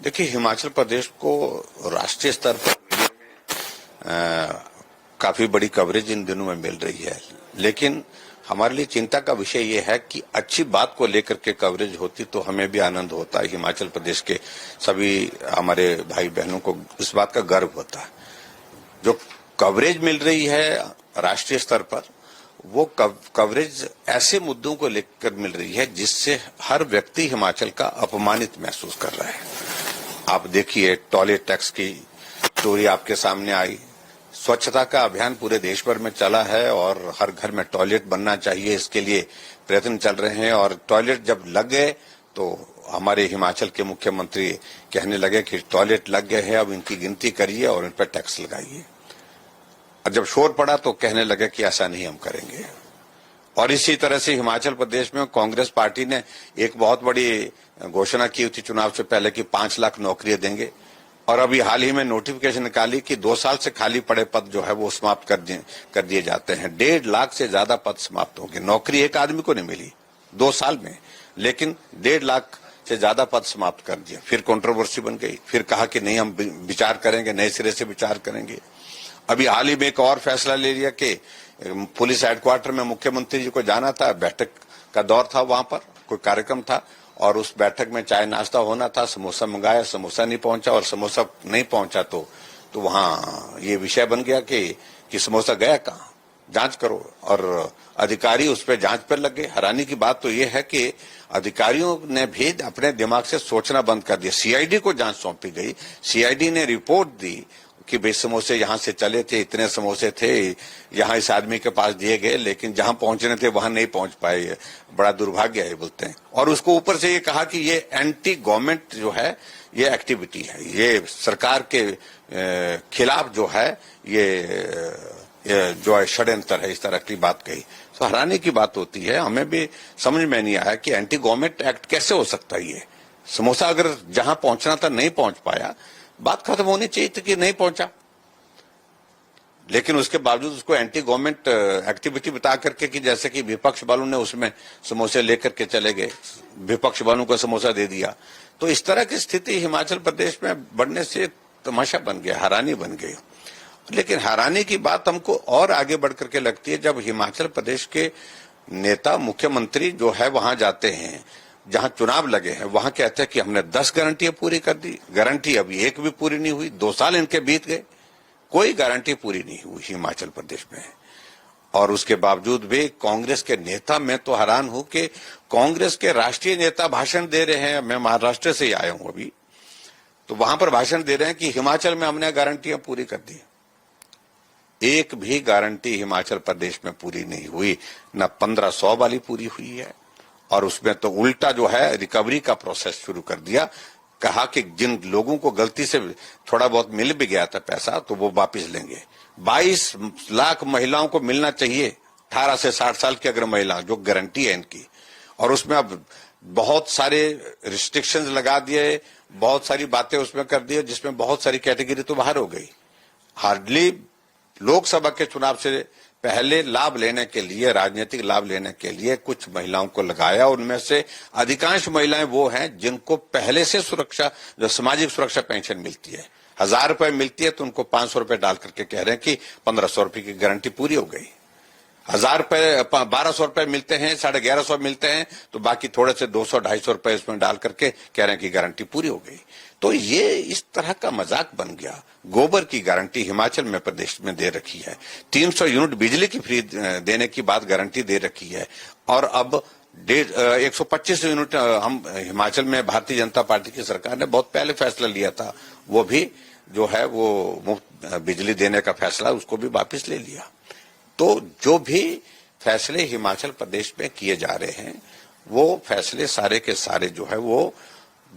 देखिए, हिमाचल प्रदेश को राष्ट्रीय स्तर पर काफी बड़ी कवरेज इन दिनों में मिल रही है, लेकिन हमारे लिए चिंता का विषय ये है कि अच्छी बात को लेकर के कवरेज होती तो हमें भी आनंद होता है। हिमाचल प्रदेश के सभी हमारे भाई बहनों को इस बात का गर्व होता है। जो कवरेज मिल रही है राष्ट्रीय स्तर पर, वो कवरेज ऐसे मुद्दों को लेकर मिल रही है जिससे हर व्यक्ति हिमाचल का अपमानित महसूस कर रहा है। आप देखिए, टॉयलेट टैक्स की स्टोरी आपके सामने आई। स्वच्छता का अभियान पूरे देश भर में चला है और हर घर में टॉयलेट बनना चाहिए, इसके लिए प्रयत्न चल रहे हैं। और टॉयलेट जब लग गए तो हमारे हिमाचल के मुख्यमंत्री कहने लगे कि टॉयलेट लग गए हैं, अब इनकी गिनती करिए और इन पर टैक्स लगाइए। और जब शोर पड़ा तो कहने लगे कि ऐसा नहीं हम करेंगे। और इसी तरह से हिमाचल प्रदेश में कांग्रेस पार्टी ने एक बहुत बड़ी घोषणा की थी चुनाव से पहले कि 5 लाख नौकरियां देंगे, और अभी हाल ही में नोटिफिकेशन निकाली कि 2 साल से खाली पड़े पद जो है वो समाप्त कर दिए जाते हैं। 1.5 लाख से ज्यादा पद समाप्त होंगे। नौकरी एक आदमी को नहीं मिली 2 साल में, लेकिन 1.5 लाख से ज्यादा पद समाप्त कर दिया। फिर कंट्रोवर्सी बन गई, फिर कहा कि नहीं, हम विचार करेंगे, नए सिरे से विचार करेंगे। अभी हाल ही में एक और फैसला ले लिया कि पुलिस हेडक्वार्टर में मुख्यमंत्री जी को जाना था, बैठक का दौर था, वहां पर कोई कार्यक्रम था और उस बैठक में चाय नाश्ता होना था। समोसा मंगाया, समोसा नहीं पहुंचा, और समोसा नहीं पहुंचा तो वहां ये विषय बन गया कि समोसा गया कहां, जांच करो। और अधिकारी उस पर जांच पर लग गए। हैरानी की बात तो ये है कि अधिकारियों ने भी अपने दिमाग से सोचना बंद कर दिया। सीआईडी को जांच सौंपी गई, सीआईडी ने रिपोर्ट दी कि भाई समोसे यहां से चले थे, इतने समोसे थे, यहां इस आदमी के पास दिए गए, लेकिन जहां पहुंचने थे वहां नहीं पहुंच पाए। बड़ा दुर्भाग्य है बोलते हैं। और उसको ऊपर से ये कहा कि ये एंटी गवर्नमेंट जो है ये एक्टिविटी है, ये सरकार के खिलाफ जो है ये जो है षड्यंत्र है, इस तरह की बात कही। तो हैरानी की बात होती है, हमें भी समझ में नहीं आया कि एंटी गवर्नमेंट एक्ट कैसे हो सकता है। ये समोसा अगर जहां पहुंचना था नहीं पहुंच पाया, बात खत्म होनी चाहिए थी कि नहीं पहुंचा, लेकिन उसके बावजूद उसको एंटी गवर्नमेंट एक्टिविटी बता करके कि जैसे कि विपक्ष वालों ने उसमें समोसे लेकर के चले गए, विपक्ष वालों को समोसा दे दिया। तो इस तरह की स्थिति हिमाचल प्रदेश में बढ़ने से तमाशा बन गया, हैरानी बन गई। लेकिन हैरानी की बात हमको और आगे बढ़ करके लगती है जब हिमाचल प्रदेश के नेता, मुख्यमंत्री जो है वहां जाते हैं जहां चुनाव लगे हैं, वहां कहते हैं कि हमने 10 गारंटियां पूरी कर दी। गारंटी अभी एक भी पूरी नहीं हुई, 2 साल इनके बीत गए, कोई गारंटी पूरी नहीं हुई हिमाचल प्रदेश में। और उसके बावजूद भी कांग्रेस के नेता, मैं तो हैरान हूं कि कांग्रेस के राष्ट्रीय नेता भाषण दे रहे हैं। मैं महाराष्ट्र से ही आया हूं अभी, तो वहां पर भाषण दे रहे हैं कि हिमाचल में हमने गारंटियां पूरी कर दी। एक भी गारंटी हिमाचल प्रदेश में पूरी नहीं हुई, न 1500 वाली पूरी हुई है, और उसमें तो उल्टा जो है रिकवरी का प्रोसेस शुरू कर दिया। कहा कि जिन लोगों को गलती से थोड़ा बहुत मिल भी गया था पैसा तो वो वापस लेंगे। 22 लाख महिलाओं को मिलना चाहिए, 18 से 60 साल की अगर महिला, जो गारंटी है इनकी। और उसमें अब बहुत सारे रिस्ट्रिक्शंस लगा दिए, बहुत सारी बातें उसमें कर दी, जिसमें बहुत सारी कैटेगरी तो बाहर हो गई। हार्डली लोकसभा के चुनाव से पहले लाभ लेने के लिए, राजनीतिक लाभ लेने के लिए कुछ महिलाओं को लगाया। उनमें से अधिकांश महिलाएं वो हैं जिनको पहले से सुरक्षा, जो सामाजिक सुरक्षा पेंशन मिलती है, 1000 रुपए मिलती है तो उनको 500 रुपए डाल करके कह रहे हैं कि 1500 रुपए की गारंटी पूरी हो गई। 1000 रुपए 1200 रुपए मिलते हैं, 1150 मिलते हैं, तो बाकी थोड़े से 200-250 रुपए इसमें डाल करके कह रहे हैं कि गारंटी पूरी हो गई। तो ये इस तरह का मजाक बन गया। गोबर की गारंटी हिमाचल में प्रदेश में दे रखी है, 300 यूनिट बिजली की फ्री देने की बात गारंटी दे रखी है, और अब 125 यूनिट हम हिमाचल में भारतीय जनता पार्टी की सरकार ने बहुत पहले फैसला लिया था, वो भी जो है वो मुफ्त बिजली देने का फैसला, उसको भी वापस ले लिया। तो जो भी फैसले हिमाचल प्रदेश में किए जा रहे हैं, वो फैसले सारे के सारे जो है वो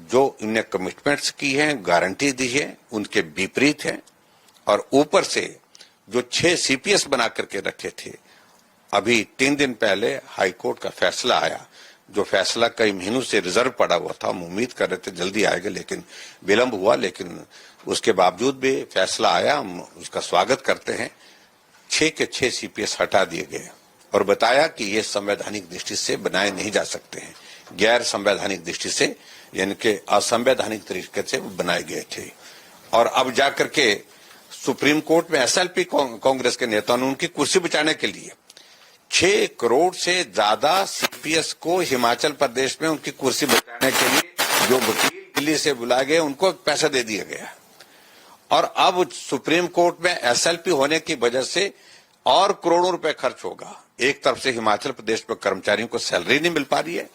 जो इन्हें कमिटमेंट्स की हैं, गारंटी दी है, उनके विपरीत हैं। और ऊपर से जो 6 सीपीएस बना करके रखे थे, अभी 3 दिन पहले हाईकोर्ट का फैसला आया, जो फैसला कई महीनों से रिजर्व पड़ा हुआ था। हम उम्मीद कर रहे थे जल्दी आएगा, लेकिन विलंब हुआ, लेकिन उसके बावजूद भी फैसला आया, हम उसका स्वागत करते हैं। 6 के 6 सीपीएस हटा दिए गए और बताया कि ये संवैधानिक दृष्टि से बनाए नहीं जा सकते हैं, गैर संवैधानिक दृष्टि से यानी कि असंवैधानिक तरीके से बनाए गए थे। और अब जाकर के सुप्रीम कोर्ट में एसएलपी कांग्रेस के नेताओं ने उनकी कुर्सी बचाने के लिए 6 करोड़ से ज्यादा सीपीएस को हिमाचल प्रदेश में उनकी कुर्सी बचाने के लिए जो वकील दिल्ली से बुलाए गए उनको पैसा दे दिया गया। और अब सुप्रीम कोर्ट में एसएलपी होने की वजह से और करोड़ों रुपए खर्च होगा। एक तरफ से हिमाचल प्रदेश में कर्मचारियों को सैलरी नहीं मिल पा रही है,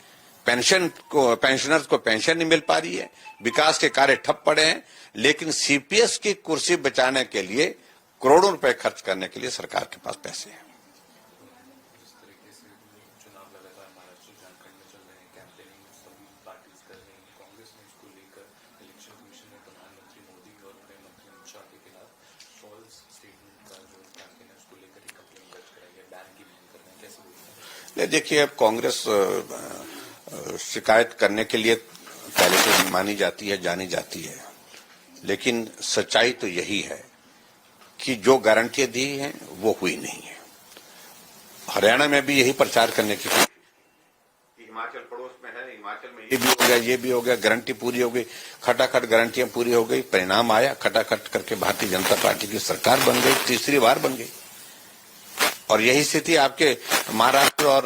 पेंशनर्स को पेंशन नहीं मिल पा रही है, विकास के कार्य ठप पड़े हैं, लेकिन सीपीएस की कुर्सी बचाने के लिए करोड़ों रुपए खर्च करने के लिए सरकार के पास पैसे हैं। देखिए, अब कांग्रेस शिकायत करने के लिए पहले तो मानी जाती है, जानी जाती है, लेकिन सच्चाई तो यही है कि जो गारंटियां दी हैं वो हुई नहीं है। हरियाणा में भी यही प्रचार करने की कोशिश कि हिमाचल पड़ोस में है, हिमाचल में ये भी हो गया, ये भी हो गया, गारंटी पूरी हो गई, खटाखट गारंटियां पूरी हो गई। परिणाम आया, खटाखट करके भारतीय जनता पार्टी की सरकार बन गई, तीसरी बार बन गई। और यही स्थिति आपके महाराष्ट्र और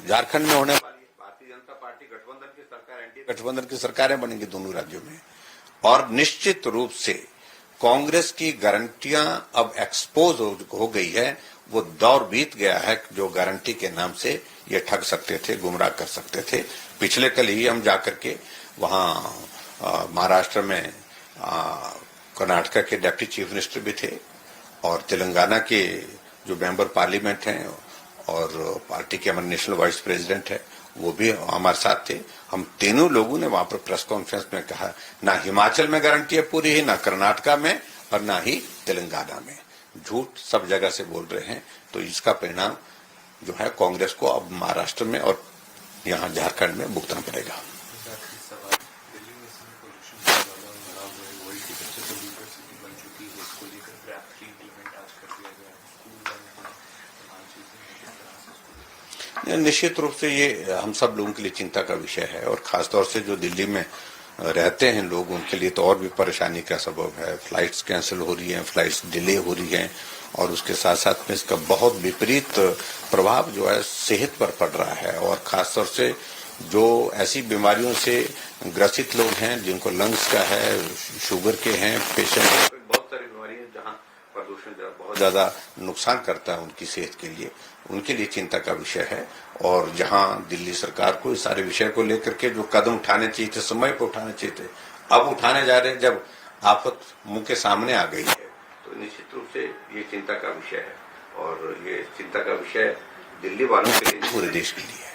झारखंड में होने वाली है। भारतीय जनता पार्टी गठबंधन की सरकार, एनडीए गठबंधन की सरकारें बनेंगी दोनों राज्यों में। और निश्चित रूप से कांग्रेस की गारंटियां अब एक्सपोज हो गई है। वो दौर बीत गया है जो गारंटी के नाम से ये ठग सकते थे, गुमराह कर सकते थे। पिछले कल ही हम जाकर के वहां महाराष्ट्र में कर्नाटक के डिप्टी चीफ मिनिस्टर भी थे और तेलंगाना के जो मेंबर पार्लियामेंट हैं और पार्टी के हमारे नेशनल वाइस प्रेसिडेंट है वो भी हमारे साथ थे। हम तीनों लोगों ने वहां पर प्रेस कॉन्फ्रेंस में कहा, ना हिमाचल में गारंटी पूरी है, ना कर्नाटका में और ना ही तेलंगाना में। झूठ सब जगह से बोल रहे हैं। तो इसका परिणाम जो है कांग्रेस को अब महाराष्ट्र में और यहाँ झारखंड में भुगतना पड़ेगा। निश्चित रूप से ये हम सब लोगों के लिए चिंता का विषय है और खासतौर से जो दिल्ली में रहते हैं लोग, उनके लिए तो और भी परेशानी का सबब है। फ्लाइट्स कैंसिल हो रही हैं, फ्लाइट्स डिले हो रही हैं और उसके साथ साथ में इसका बहुत विपरीत प्रभाव जो है सेहत पर पड़ रहा है। और खासतौर से जो ऐसी बीमारियों से ग्रसित लोग हैं, जिनको लंग्स का है, शुगर के हैं पेशेंट, बहुत सारी बीमारियां जहां प्रदूषण बहुत ज्यादा नुकसान करता है उनकी सेहत के लिए, उनके लिए चिंता का विषय है। और जहां दिल्ली सरकार को इस सारे विषय को लेकर के जो कदम उठाने चाहिए थे, समय पर उठाने चाहिए थे, अब उठाने जा रहे हैं जब आफत मुंह के सामने आ गई है। तो निश्चित रूप से ये चिंता का विषय है और ये चिंता का विषय दिल्ली वालों के लिए, पूरे देश के लिए है।